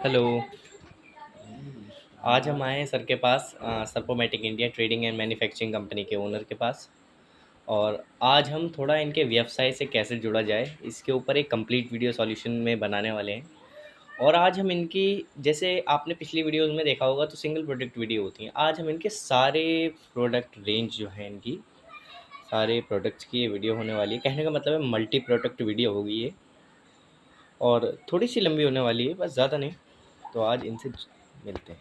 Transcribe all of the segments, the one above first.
Hello. आज हम आए हैं सर के पास, सर्पोमेटिक India trading and manufacturing company के ओनर के पास। और आज हम थोड़ा इनके व्यवसाय से कैसे जुड़ा जाए इसके ऊपर एक कंप्लीट वीडियो सॉल्यूशन में बनाने वाले हैं। और आज हम इनकी, जैसे आपने पिछली वीडियोस में देखा होगा तो सिंगल प्रोडक्ट वीडियो होती हैं, आज हम इनके सारे प्रोडक्ट रेंज जो है इनकी, सारे प्रोडक्ट्स की ये वीडियो होने वाली है। कहने का मतलब है मल्टी प्रोडक्ट वीडियो होगी ये, और थोड़ी सी लंबी होने वाली है, बस ज़्यादा नहीं। तो आज इनसे मिलते हैं।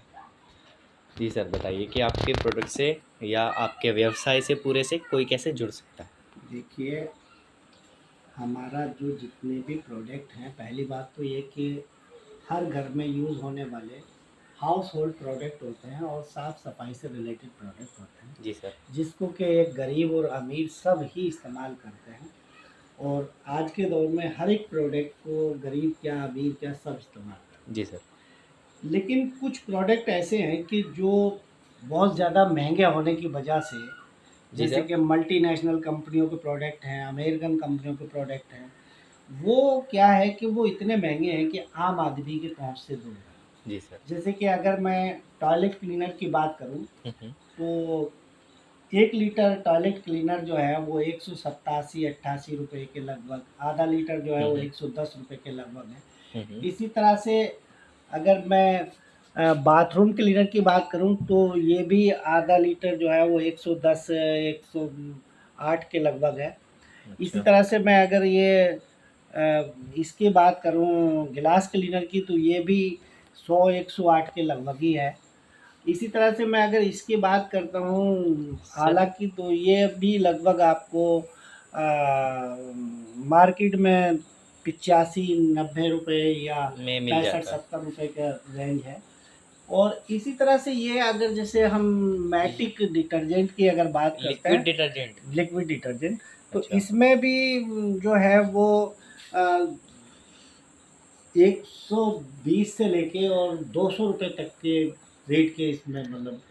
जी सर, बताइए कि आपके प्रोडक्ट से या आपके व्यवसाय से पूरे से कोई कैसे जुड़ सकता है? देखिए, हमारा जो जितने भी प्रोडक्ट हैं, पहली बात तो ये कि हर घर में यूज़ होने वाले हाउस होल्ड प्रोडक्ट होते हैं और साफ़ सफाई से रिलेटेड प्रोडक्ट होते हैं, जी सर। जिसको कि एक गरीब और अमीर सब ही इस्तेमाल करते हैं। और आज के दौर में हर एक प्रोडक्ट को गरीब क्या अमीर क्या सब इस्तेमाल करते जी सर। हैं। लेकिन कुछ प्रोडक्ट ऐसे हैं कि जो बहुत ज़्यादा महंगे होने की वजह से, जी जैसे सर। कि मल्टीनेशनल कंपनियों के प्रोडक्ट हैं, अमेरिकन कंपनियों के प्रोडक्ट हैं, वो क्या है कि वो इतने महंगे हैं कि आम आदमी की पहुंच से दूर है। जी सर। जैसे कि अगर मैं टॉयलेट क्लीनर की बात करूं, हम्म। तो 1 लीटर टॉयलेट क्लीनर जो है वो 187-88 रुपये के लगभग, आधा लीटर जो है वो हम्म। 110 रुपये के लगभग है। हम्म। इसी तरह से अगर मैं बाथरूम क्लीनर की बात करूं, तो ये भी आधा लीटर जो है वो 110 108 के लगभग है। इसी अच्छा। तरह से मैं अगर ये इसकी बात करूं गिलास क्लीनर की, तो ये भी 100 108 के लगभग ही है। इसी तरह से मैं अगर इसकी बात करता हूँ सर, आला की, तो ये भी लगभग आपको मार्केट में 85-90 रुपये या में मिल पैंसठ जाता है। 70 रुपये का रेंज है। और इसी तरह से ये अगर जैसे हम मैटिक डिटर्जेंट की अगर बात करते लिक्विड हैं, डिटर्जेंट। लिक्विड डिटर्जेंट, तो अच्छा। इसमें भी जो है वो अ, 120 से लेके और 200 रुपये तक के रेट के इसमें मतलब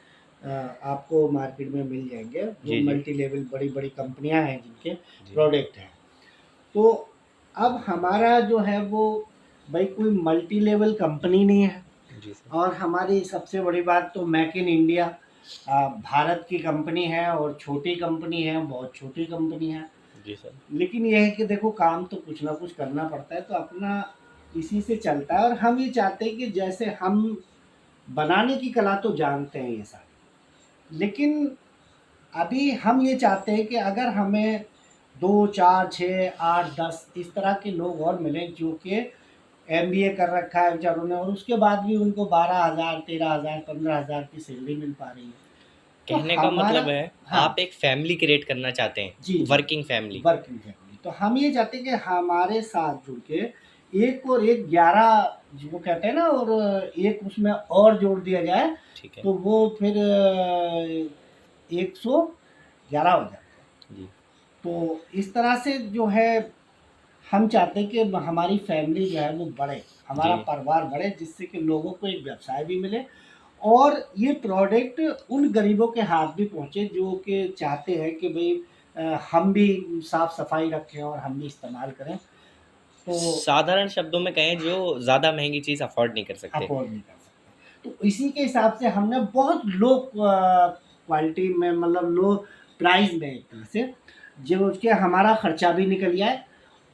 आपको मार्केट में मिल जाएंगे, जो जी जी। मल्टी लेवल बड़ी बड़ी कंपनियां हैं जिनके जी प्रोडक्ट हैं। तो अब हमारा जो है वो भाई कोई मल्टी लेवल कंपनी नहीं है। जी सर। और हमारी सबसे बड़ी बात तो मेक इन इंडिया, भारत की कंपनी है और छोटी कंपनी है, बहुत छोटी कंपनी है। जी सर। लेकिन ये है कि देखो काम तो कुछ ना कुछ करना पड़ता है, तो अपना इसी से चलता है। और हम ये चाहते हैं कि जैसे हम बनाने की कला तो जानते हैं ये सारी, लेकिन अभी हम ये चाहते हैं कि अगर हमें 2 4 6 8 10 इस तरह के लोग और मिलें जो कि एमबीए कर रखा है बेचारों ने, और उसके बाद भी उनको 12,000 13,000 15,000 की सैलरी मिल पा रही है। तो कहने का हमारा, मतलब है हाँ, आप एक फैमिली क्रिएट करना चाहते जी हैं, जी, वर्किंग फैमिली। वर्किंग फैमिली, तो हम ये चाहते हैं कि हमारे साथ जुड़ के एक और एक 11 जिसको कहते हैं ना, और एक उसमें और जोड़ दिया जाए, ठीक है। तो वो फिर 111 हो जाता है। जी तो इस तरह से जो है हम चाहते हैं कि हमारी फैमिली जो है वो बढ़े, जी। हमारा परिवार बढ़े, जिससे कि लोगों को एक व्यवसाय भी मिले और ये प्रोडक्ट उन गरीबों के हाथ भी पहुँचे जो कि चाहते हैं कि भाई हम भी साफ सफाई रखें और हम भी इस्तेमाल करें, तो साधारण शब्दों में कहें, जो ज़्यादा महंगी चीज़ अफोर्ड नहीं कर सकते। अफोर्ड नहीं कर सकते। तो इसी के हिसाब से हमने बहुत लो क्वालिटी में, मतलब लो प्राइस में, एक तरह से जो उसके हमारा खर्चा भी निकल जाए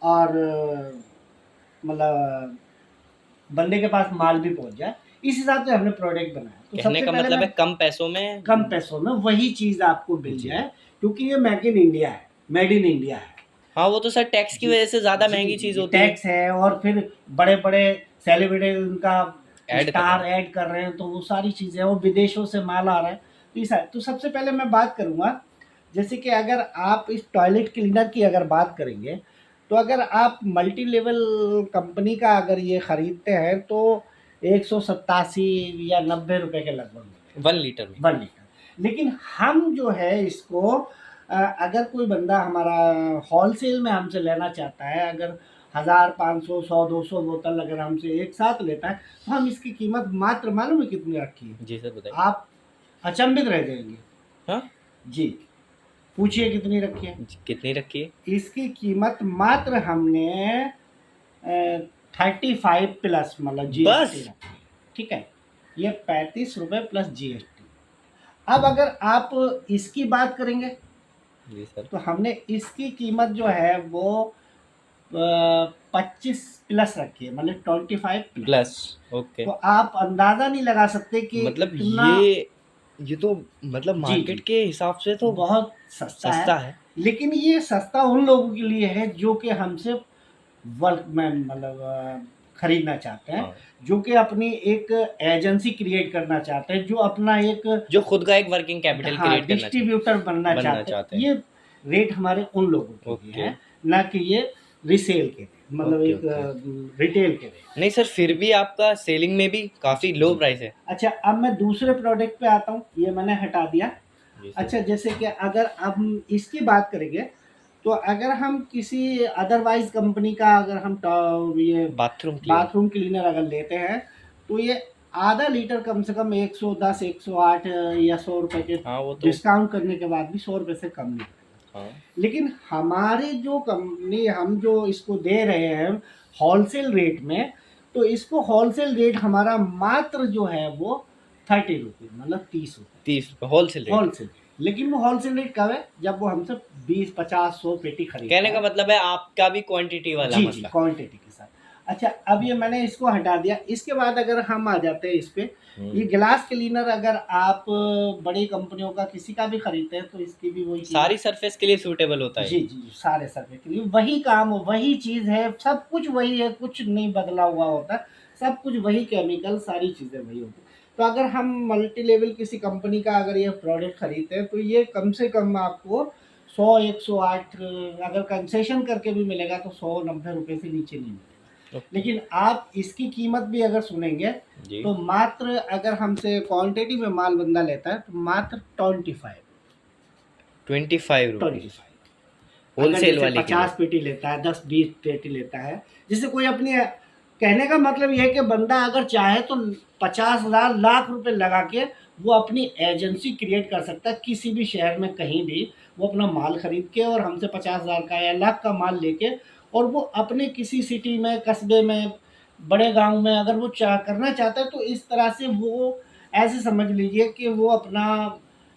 और मतलब बंदे के पास माल भी पहुंच जाए, इस हिसाब से हमने प्रोडक्ट बनाया। तो कहने सबसे का पहले मतलब मैं, है कम पैसों में। कम पैसों में वही चीज़ आपको मिल जी। जाए, क्योंकि ये मेक इन इंडिया है, मेड इन इंडिया है। हाँ, वो तो सर टैक्स की जी वजह से ज़्यादा जी महंगी जी, चीज़ ये होती है। टैक्स है और फिर बड़े बड़े सेलिब्रिटी उनका ऐड कर रहे स्टार हैं। ऐड कर रहे हैं, तो वो सारी चीज़ें, वो विदेशों से माल आ रहा है, तो तो सबसे पहले मैं बात करूँगा, जैसे कि अगर आप इस टॉयलेट क्लीनर की अगर बात करेंगे, तो अगर आप मल्टी लेवल कंपनी का अगर ये ख़रीदते हैं, तो 187 या 90 रुपये के लगभग मिलेगा 1 लीटर में। 1 लीटर। लेकिन हम जो है इसको अगर कोई बंदा हमारा होलसेल में हमसे लेना चाहता है, अगर 1,000 500 100 200 बोतल अगर हमसे एक साथ लेता है, तो हम इसकी कीमत मात्र मालूम है कितनी रखी है? जी सर, बताइए। आप अचंभित रह जाएंगे। हाँ। जी, पूछिए कितनी रखी है? कितनी रखी है? इसकी कीमत मात्र हमने 35 प्लस मतलब जीएसटी बस। रखी है। ठीक है, ये 35 रुपये प्लस जीएसटी। अब अगर आप इसकी बात करेंगे जी सर। तो हमने इसकी कीमत जो है वो 25 प्लस रखी है, मतलब 25 प्लस। Plus, okay. तो आप अंदाजा नहीं लगा सकते कि मतलब इतना। ये तो मतलब जी मार्केट जी, के हिसाब से तो बहुत सस्ता है। सस्ता है। लेकिन ये सस्ता उन लोगों के लिए है जो कि हमसे वर्क में मतलब खरीदना चाहते हैं, हाँ, जो कि अपनी एक एजेंसी क्रिएट करना चाहते हैं, जो अपना एक जो खुद का एक वर्किंग कैपिटल हाँ क्रिएट डिस्ट्रीब्यूटर बनना बनना चाहते हैं। चाहते हैं। ये रेट हमारे उन लोगों के लिए ओके, है, ना कि ये रिसेल के लिए, मतलब ओके, एक ओके। रिटेल के लिए। नहीं सर, फिर भी आपका सेलिंग में भी काफ़ी लो जी। प्राइस है। अच्छा, अब मैं दूसरे प्रोडक्ट पे आता हूँ, ये मैंने हटा दिया। जी सर। अच्छा, जैसे कि अगर हम इसकी बात करेंगे तो अगर हम किसी अदरवाइज कंपनी का अगर हम ये बाथरूम क्लीनर। बाथरूम क्लीनर अगर लेते हैं तो ये आधा लीटर कम से कम 110 108 या 100 रुपए के हाँ, वो तो। डिस्काउंट करने के बाद भी 100 रुपए से कम नहीं पड़ेगा। हाँ। लेकिन हमारी जो कंपनी, हम जो इसको दे रहे हैं होलसेल रेट में, तो इसको होलसेल रेट हमारा मात्र जो है वो 30 रुपीज़, मतलब 30 रुपये 30 होलसेल रेट। होलसेल। लेकिन वो होलसेल रेट कब है, जब वो हमसे 20 50 100 पेटी खरीदता कहने का है। मतलब है आपका भी क्वांटिटी वाला जी जी, मसला। क्वांटिटी के साथ। अच्छा, अब ये मैंने इसको हटा दिया। इसके बाद अगर हम आ जाते हैं इस पे, ये हम्म। गिलास क्लीनर अगर आप बड़ी कंपनियों का किसी का भी खरीदते हैं तो इसकी भी वही कीमत। सारी सरफेस के लिए सूटेबल होता है जी ये। जी, सारे सर्वे के लिए वही काम, वही चीज़ है, सब कुछ वही है, कुछ नहीं बदला हुआ होता, सब कुछ वही केमिकल, सारी चीज़ें वही होती। तो अगर हम मल्टी लेवल किसी कंपनी का अगर ये प्रोडक्ट खरीदते हैं तो ये कम से कम आपको 100 108 अगर कंसेशन करके भी मिलेगा तो 190 रुपये से नीचे नहीं मिलेगा। ओके। लेकिन आप इसकी कीमत भी अगर सुनेंगे जी। तो मात्र, अगर हमसे क्वांटिटी में माल बंदा लेता है तो मात्र 25 रुपीज़ 25। अगर होलसेल जैसे वाले के लिए। 50 पेटी लेता है, 10-20 पेटी लेता है, जैसे कोई अपनी, कहने का मतलब ये है कि बंदा अगर चाहे तो 50,000 लाख रुपए लगा के वो अपनी एजेंसी क्रिएट कर सकता है किसी भी शहर में, कहीं भी वो अपना माल खरीद के और हमसे 50,000 का या लाख का माल लेके, और वो अपने किसी सिटी में, कस्बे में, बड़े गांव में अगर वो करना चाहता है तो इस तरह से वो, ऐसे समझ लीजिए कि वो अपना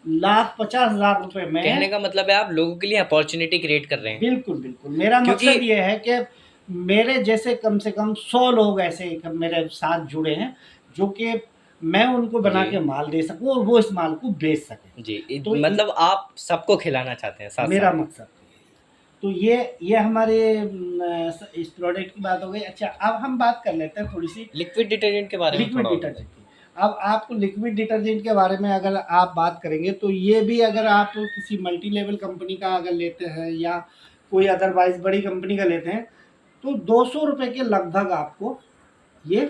लाख 50,000 रुपए कहने में। का मतलब है आप लोगों के लिए अपॉर्चुनिटी क्रिएट कर रहे हैं। बिल्कुल, बिल्कुल। मेरा क्योंकि मकसद ये है कि मेरे जैसे कम से कम 100 लोग ऐसे मेरे साथ जुड़े हैं, जो कि मैं उनको बना जी, के माल दे सकूँ और वो इस माल को बेच सकें। जी। तो मतलब आप सबको खिलाना चाहते हैं मेरा साथ-साथ। मकसद तो यही है। तो ये हमारे इस प्रोडक्ट की बात हो गई। अच्छा, अब हम बात कर लेते हैं थोड़ी-सी लिक्विड डिटर्जेंट के बारे में लिक्विड थोड़ा और बताइए। डिटर्जेंट की। अब आपको लिक्विड डिटर्जेंट के बारे में अगर आप बात करेंगे तो ये भी, अगर आप किसी मल्टी लेवल कंपनी का अगर लेते हैं या कोई अदरवाइज बड़ी कंपनी का लेते हैं तो 200 रुपए के लगभग आपको ये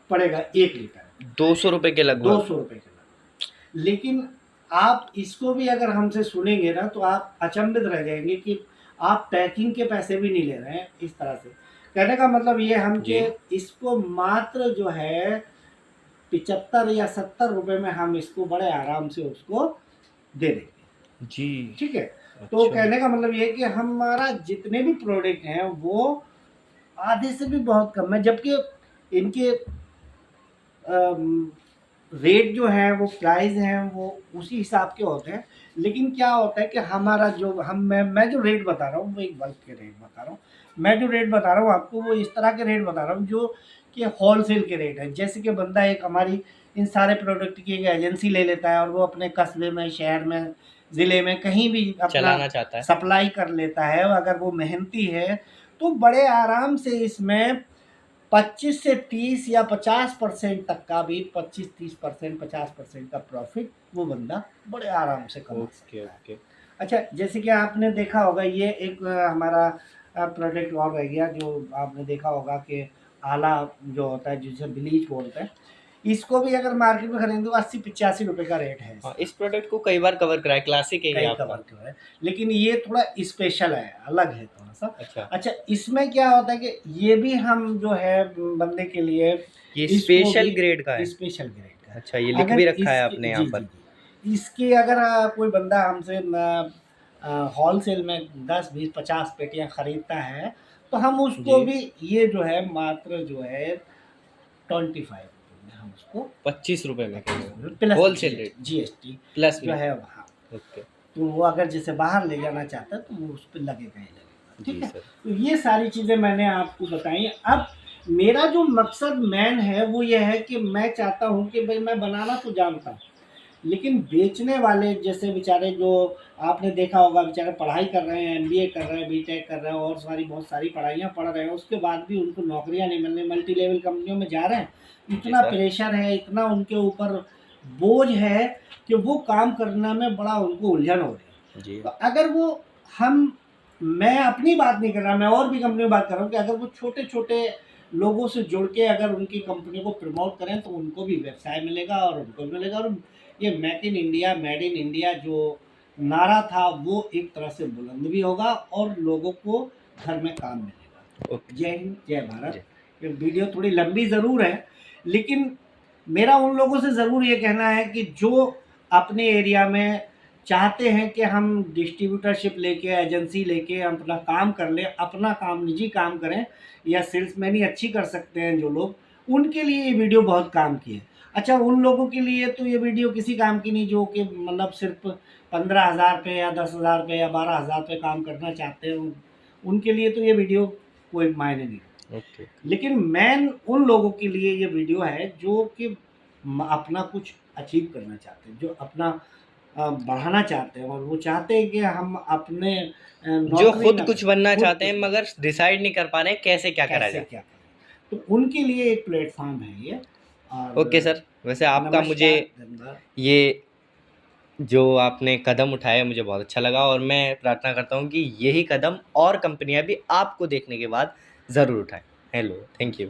पड़ेगा 1 लीटर। 200 रुपए के दो लगभग। सौ रुपए के लगभग। लेकिन आप इसको भी अगर हमसे सुनेंगे ना तो आप अचंभित रह जाएंगे कि आप पैकिंग के पैसे भी नहीं ले रहे हैं इस तरह से। कहने का मतलब ये हम जी, कि इसको मात्र जो है 75 या 70 रुपए में हम इसको बड़े आराम से उसको दे देंगे। जी। ठीक है। तो अच्छा। कहने का मतलब ये है कि हमारा जितने भी प्रोडक्ट हैं वो आधे से भी बहुत कम है, जबकि इनके रेट जो है वो प्राइस हैं वो उसी हिसाब के होते हैं। लेकिन क्या होता है कि हमारा जो हम मैं जो रेट बता रहा हूँ वो एक बल्क के रेट बता रहा हूँ। मैं जो रेट बता रहा हूँ आपको वो इस तरह के रेट बता रहा हूँ जो कि होलसेल के रेट है। जैसे कि बंदा एक हमारी इन सारे प्रोडक्ट की एक एजेंसी ले लेता है और वो अपने कस्बे में, शहर में, ज़िले में कहीं भी अपना चलाना चाहता है। सप्लाई कर लेता है। अगर वो मेहनती है तो बड़े आराम से इसमें 25 से 30 या 50% तक का भी, 25-30% 50% का प्रॉफिट वो बंदा बड़े आराम से कमा ओके, सकता है। ओके। अच्छा, जैसे कि आपने देखा होगा ये एक हमारा प्रोडक्ट और रह गया जो आपने देखा होगा कि आला जो होता है जिसे ब्लीच बोलते हैं, इसको भी अगर मार्केट में खरीदें तो 80-85 रुपए का रेट है हाँ, इसका। इस प्रोडक्ट को कई बार कवर करा है, क्लासिक है ये कई आपका। कवर जो है, लेकिन ये थोड़ा स्पेशल है, अलग है थोड़ा सा। अच्छा, अच्छा, इसमें क्या होता है कि ये भी हम जो है बंदे के लिए ये इसको स्पेशल भी ग्रेड का है। स्पेशल ग्रेड का है। अच्छा, ये लिख भी अगर रखा है इसके, आपने यहाँ जी जी पर। जी, इसके अगर कोई बंदा हमसे होलसेल में 10-20-50 पेटियां खरीदता है तो हम उसको जी। भी ये जो है मात्र जो है 25 में हम उसको ₹25 में kilo, plus wholesale rate GST plus जो में। है वहाँ। ओके। तो वो अगर जैसे बाहर ले जाना चाहता है तो वो उस पे लगेगा ही लगेगा, ठीक जी है। सर। तो ये सारी चीज़ें मैंने आपको बताई। अब मेरा जो मकसद मेन है वो ये है कि मैं चाहता हूँ कि भाई मैं बनाना तो जानता हूँ, लेकिन बेचने वाले जैसे बेचारे जो आपने देखा होगा बेचारे पढ़ाई कर रहे हैं, एमबीए कर रहे हैं, बीटेक कर रहे हैं और बहुत सारी पढ़ाइयाँ पढ़ रहे हैं, उसके बाद भी उनको नौकरियाँ नहीं मिल रही, मल्टी लेवल कंपनियों में जा रहे हैं। जी इतना सर। प्रेशर है, इतना उनके ऊपर बोझ है कि वो काम करने में बड़ा उनको उलझन हो रही है। जी। तो अगर वो हम मैं अपनी बात नहीं कर रहा, मैं और भी कंपनियों की बात कर रहा हूँ कि अगर वो छोटे-छोटे लोगों से जुड़ के अगर उनकी कंपनी को प्रमोट करें तो उनको भी व्यवसाय मिलेगा और उनको भी मिलेगा, और ये make in India, made in India जो नारा था वो एक तरह से बुलंद भी होगा और लोगों को घर में काम मिलेगा। ओके जय सर। हिंद, जय जी। भारत। ये वीडियो थोड़ी लंबी ज़रूर है, लेकिन मेरा उन लोगों से ज़रूर ये कहना है कि जो अपने एरिया में चाहते हैं कि हम डिस्ट्रीब्यूटरशिप लेके, एजेंसी लेके हम अपना काम कर लें, अपना काम निजी काम करें या सेल्समैनी अच्छी कर सकते हैं जो लोग, उनके लिए ये वीडियो बहुत काम की है। अच्छा, उन लोगों के लिए तो ये वीडियो किसी काम की नहीं जो कि मतलब सिर्फ़ 15,000 पे या 10,000 पे या 12,000 पे काम करना चाहते हैं, उनके लिए तो ये वीडियो कोई मायने नहीं रखती। ओके। लेकिन मेन उन लोगों के लिए ये वीडियो है जो कि अपना कुछ अचीव करना चाहते हैं, जो अपना बढ़ाना चाहते हैं और वो चाहते हैं कि हम अपने जो नौकरी खुद ना कुछ करें, बनना खुद चाहते कुछ हैं बने, मगर डिसाइड नहीं कर पा रहे हैं कैसे क्या करा कैसे जाए। क्या करें। तो उनके लिए एक प्लेटफॉर्म है ये। ओके और सर, वैसे आपका मुझे नमस्कार, धन्यवाद। ये जो आपने कदम उठाया मुझे बहुत अच्छा लगा और मैं प्रार्थना करता हूँ कि यही कदम और कंपनियाँ भी आपको देखने के बाद ज़रूर उठाएँ। Hello, thank you.